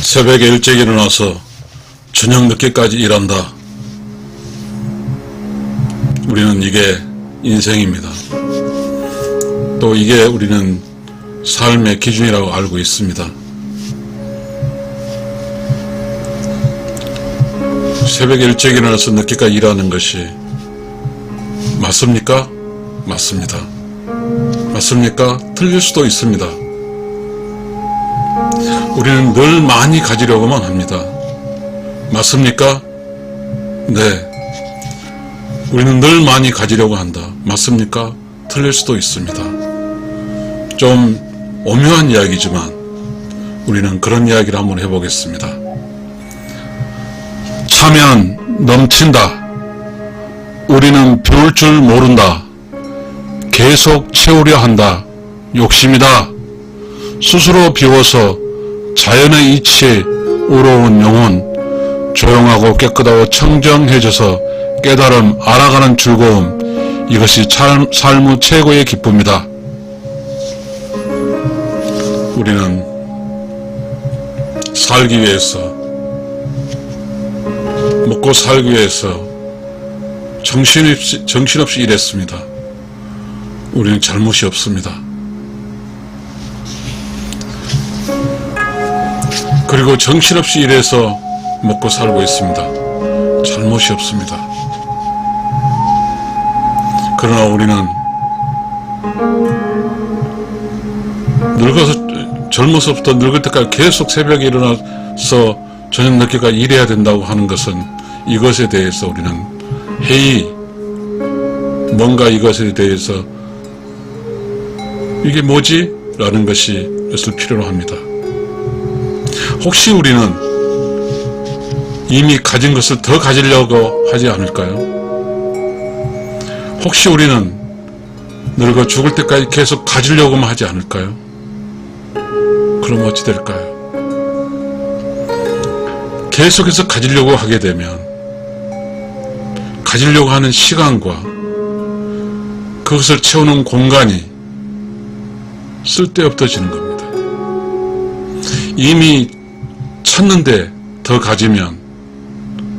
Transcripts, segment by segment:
새벽에 일찍 일어나서 저녁 늦게까지 일한다. 우리는 이게 인생입니다. 또 이게 우리는 삶의 기준이라고 알고 있습니다. 새벽에 일찍 일어나서 늦게까지 일하는 것이 맞습니까? 맞습니다. 맞습니까? 틀릴 수도 있습니다. 우리는 늘 많이 가지려고만 합니다. 맞습니까? 네. 우리는 늘 많이 가지려고 한다. 맞습니까? 틀릴 수도 있습니다. 좀 오묘한 이야기지만 우리는 그런 이야기를 한번 해보겠습니다. 차면 넘친다. 우리는 비울 줄 모른다. 계속 채우려 한다. 욕심이다. 스스로 비워서 자연의 이치에 우러온 영혼, 조용하고 깨끗하고 청정해져서 깨달음, 알아가는 즐거움, 이것이 삶의 최고의 기쁨이다. 우리는 살기 위해서, 먹고 살기 위해서 정신없이 일했습니다. 우리는 잘못이 없습니다. 그리고 정신없이 일해서 먹고 살고 있습니다. 잘못이 없습니다. 그러나 우리는 젊어서부터 늙을 때까지 계속 새벽에 일어나서 저녁 늦게까지 일해야 된다고 하는 것은 이것에 대해서 우리는 뭔가 이것에 대해서 이게 뭐지? 라는 것이 있을 필요로 합니다. 혹시 우리는 이미 가진 것을 더 가지려고 하지 않을까요? 혹시 우리는 늙어 죽을 때까지 계속 가지려고만 하지 않을까요? 그럼 어찌 될까요? 계속해서 가지려고 하게 되면 가지려고 하는 시간과 그것을 채우는 공간이 쓸데없어지는 겁니다. 이미 찾는데 더 가지면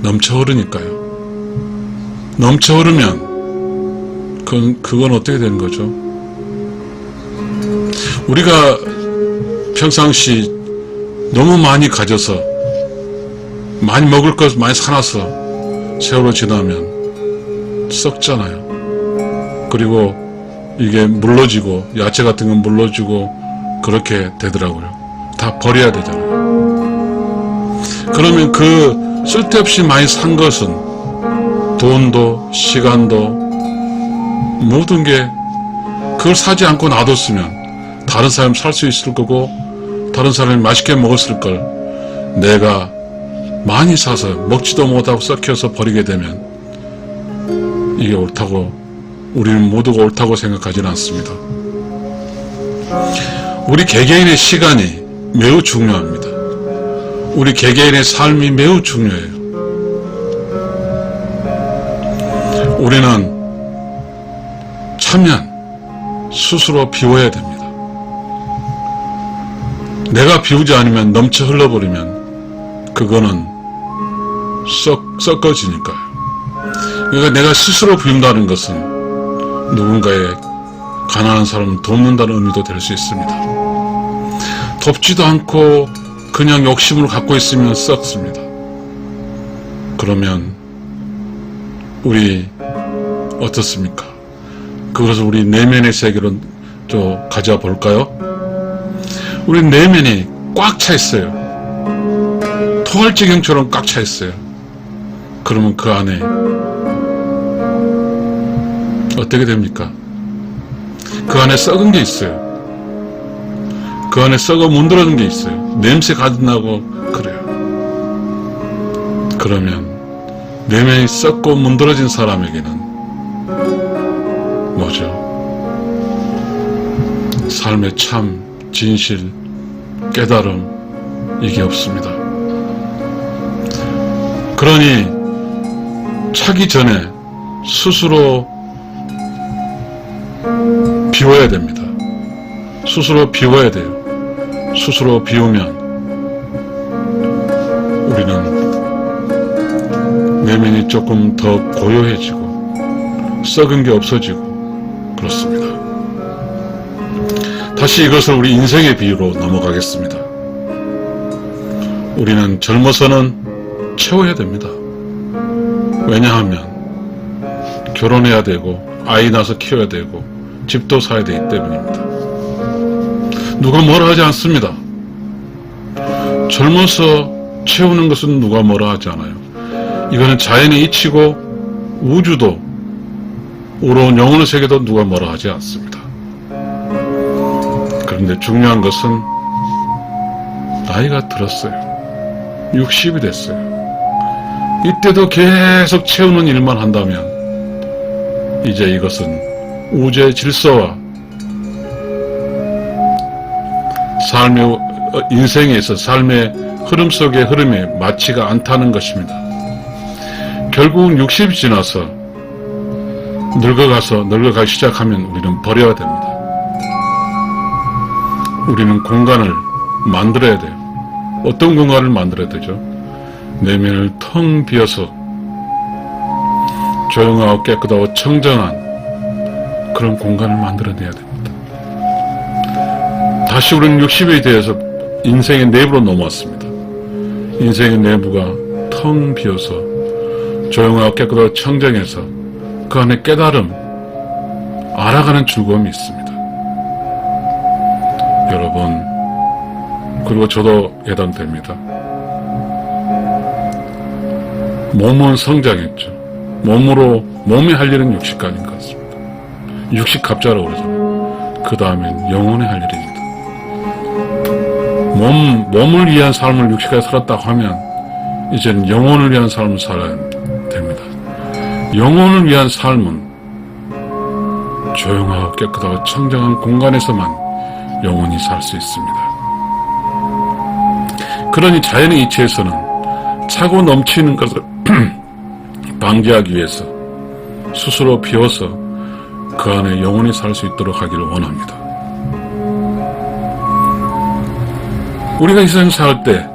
넘쳐 흐르니까요. 넘쳐 흐르면 그건 어떻게 되는 거죠? 우리가 평상시 너무 많이 가져서 많이 먹을 것 많이 사놔서 세월호 지나면 썩잖아요. 그리고 이게 물러지고 야채 같은 건 물러지고 그렇게 되더라고요. 다 버려야 되잖아요. 그러면 그 쓸데없이 많이 산 것은 돈도 시간도 모든 게 그걸 사지 않고 놔뒀으면 다른 사람이 살 수 있을 거고 다른 사람이 맛있게 먹었을 걸 내가 많이 사서 먹지도 못하고 썩혀서 버리게 되면 이게 옳다고 우리는 모두가 옳다고 생각하지는 않습니다. 우리 개개인의 시간이 매우 중요합니다. 우리 개개인의 삶이 매우 중요해요. 우리는 차면 스스로 비워야 됩니다. 내가 비우지 않으면 넘쳐 흘러버리면 그거는 썩어지니까요. 그러니까 내가 스스로 비운다는 것은 누군가의 가난한 사람을 돕는다는 의미도 될 수 있습니다. 돕지도 않고 그냥 욕심을 갖고 있으면 썩습니다. 그러면 우리 어떻습니까? 그것을 우리 내면의 세계로 좀 가져볼까요? 우리 내면이 꽉 차 있어요. 토할지경처럼 꽉 차 있어요. 그러면 그 안에 어떻게 됩니까? 그 안에 썩은 게 있어요. 그 안에 썩어 문드러진 게 있어요. 냄새 가득나고 그래요. 그러면 내면이 썩고 문드러진 사람에게는 뭐죠? 삶의 참, 진실, 깨달음 이게 없습니다. 그러니 차기 전에 스스로 비워야 됩니다. 스스로 비워야 돼요. 스스로 비우면 내면이 조금 더 고요해지고 썩은 게 없어지고 그렇습니다. 다시 이것을 우리 인생의 비유로 넘어가겠습니다. 우리는 젊어서는 채워야 됩니다. 왜냐하면 결혼해야 되고 아이 낳아서 키워야 되고 집도 사야 되기 때문입니다. 누가 뭐라 하지 않습니다. 젊어서 채우는 것은 누가 뭐라 하지 않아요. 이거는 자연의 이치고 우주도 우러운 영혼의 세계도 누가 뭐라 하지 않습니다. 그런데 중요한 것은 나이가 들었어요. 60이 됐어요. 이때도 계속 채우는 일만 한다면 이제 이것은 우주의 질서와 삶의 인생에서 삶의 흐름 속의 흐름에 맞지가 않다는 것입니다. 결국은 60이 지나서 늙어가기 시작하면 우리는 버려야 됩니다. 우리는 공간을 만들어야 돼요. 어떤 공간을 만들어야 되죠? 내면을 텅 비어서 조용하고 깨끗하고 청정한 그런 공간을 만들어내야 됩니다. 다시 우리는 60에 대해서 인생의 내부로 넘어왔습니다. 인생의 내부가 텅 비어서 조용하고 깨끗하고 청정해서 그 안에 깨달음, 알아가는 즐거움이 있습니다. 여러분, 그리고 저도 예단됩니다. 몸은 성장했죠. 몸이 할 일은 60까지인 것 같습니다. 60갑자라고 그러잖아요. 그 다음엔 영혼이 할 일입니다. 몸을 위한 삶을 60까지 살았다고 하면 이제는 영혼을 위한 삶을 살아야 됩니다. 영혼을 위한 삶은 조용하고 깨끗하고 청정한 공간에서만 영혼이 살 수 있습니다. 그러니 자연의 이치에서는 차고 넘치는 것을 방지하기 위해서 스스로 비워서 그 안에 영혼이 살 수 있도록 하기를 원합니다. 우리가 이 세상 살 때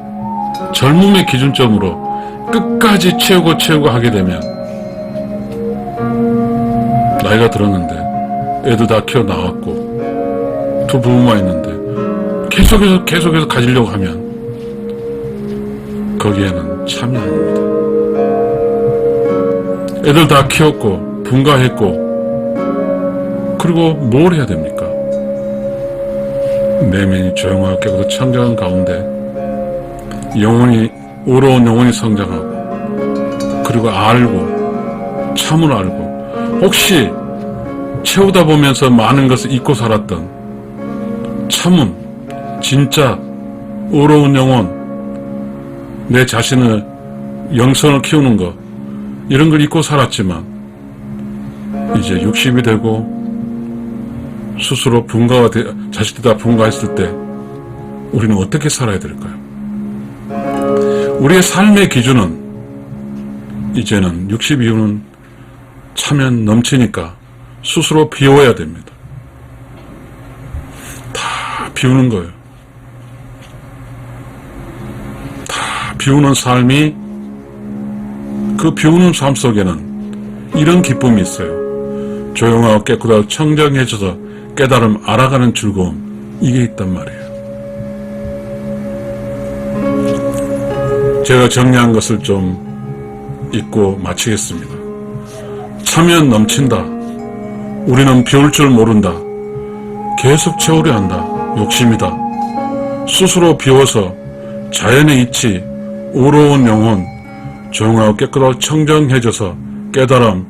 젊음의 기준점으로 끝까지 채우고 하게 되면 나이가 들었는데 애도 다 키워 나왔고 두 부부만 있는데 계속해서 가지려고 하면 거기에는 참이 아닙니다. 애들 다 키웠고 분가했고 그리고 뭘 해야 됩니까? 내면이 조용하고 깨끗하고 청정한 가운데 우러운 영혼이 성장하고 그리고 알고 참으로 알고 혹시 채우다 보면서 많은 것을 잊고 살았던 참음 진짜 우러운 영혼 내 자신을 영성을 키우는 것 이런 걸 잊고 살았지만 이제 60이 되고 스스로 자식들 다 분가했을 때 우리는 어떻게 살아야 될까요? 우리의 삶의 기준은 이제는 60 이후는 차면 넘치니까 스스로 비워야 됩니다. 다 비우는 거예요. 다 비우는 삶이 그 비우는 삶 속에는 이런 기쁨이 있어요. 조용하고 깨끗하고 청정해져서 깨달음 알아가는 즐거움 이게 있단 말이에요. 제가 정리한 것을 좀 읽고 마치겠습니다. 차면 넘친다. 우리는 비울 줄 모른다. 계속 채우려 한다. 욕심이다. 스스로 비워서 자연의 이치, 우러운 영혼, 조용하고 깨끗하고 청정해져서 깨달음,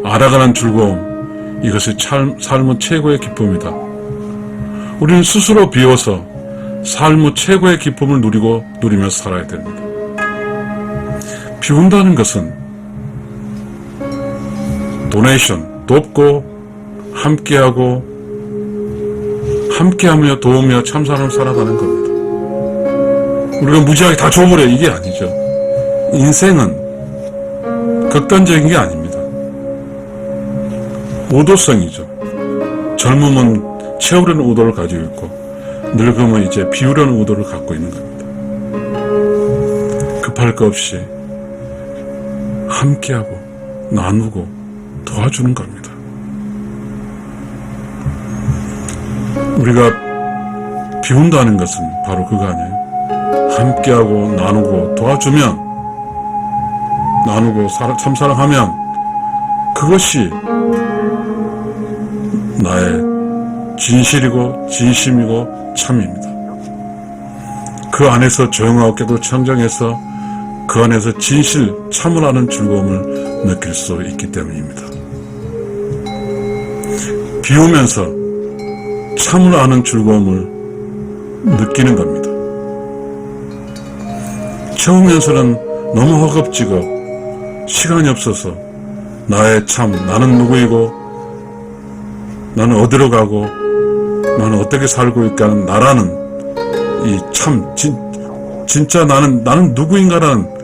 알아가는 즐거움, 이것이 삶의 최고의 기쁨이다. 우리는 스스로 비워서 삶의 최고의 기쁨을 누리면서 살아야 됩니다. 비운다는 것은 도네이션, 돕고 함께하며 도우며 참사람을 살아가는 겁니다. 우리가 무지하게 다 줘버려 이게 아니죠. 인생은 극단적인 게 아닙니다. 의도성이죠. 젊음은 채우려는 의도를 가지고 있고 늙음은 이제 비우려는 의도를 갖고 있는 겁니다. 급할 거 없이 함께하고 나누고 도와주는 겁니다. 우리가 비운다는 것은 바로 그거 아니에요? 함께하고 나누고 도와주면, 나누고 참사랑하면 그것이 나의 진실이고 진심이고 참입니다. 그 안에서 조용하고 깨끗이 청정해서 그 안에서 진실, 참을 아는 즐거움을 느낄 수 있기 때문입니다. 비우면서 참을 아는 즐거움을 느끼는 겁니다. 채우면서는 너무 허겁지겁 시간이 없어서 나의 참, 나는 누구이고 나는 어디로 가고 나는 어떻게 살고 있까 하는 나라는 이 참, 진짜 나는 누구인가라는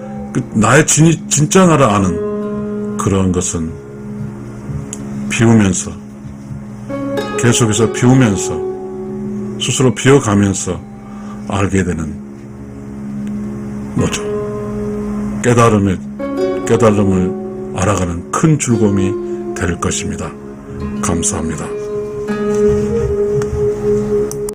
나의 진짜 나를 아는 그런 것은 비우면서, 계속해서 비우면서 스스로 비워가면서 알게 되는 거죠. 깨달음을 알아가는 큰 즐거움이 될 것입니다. 감사합니다.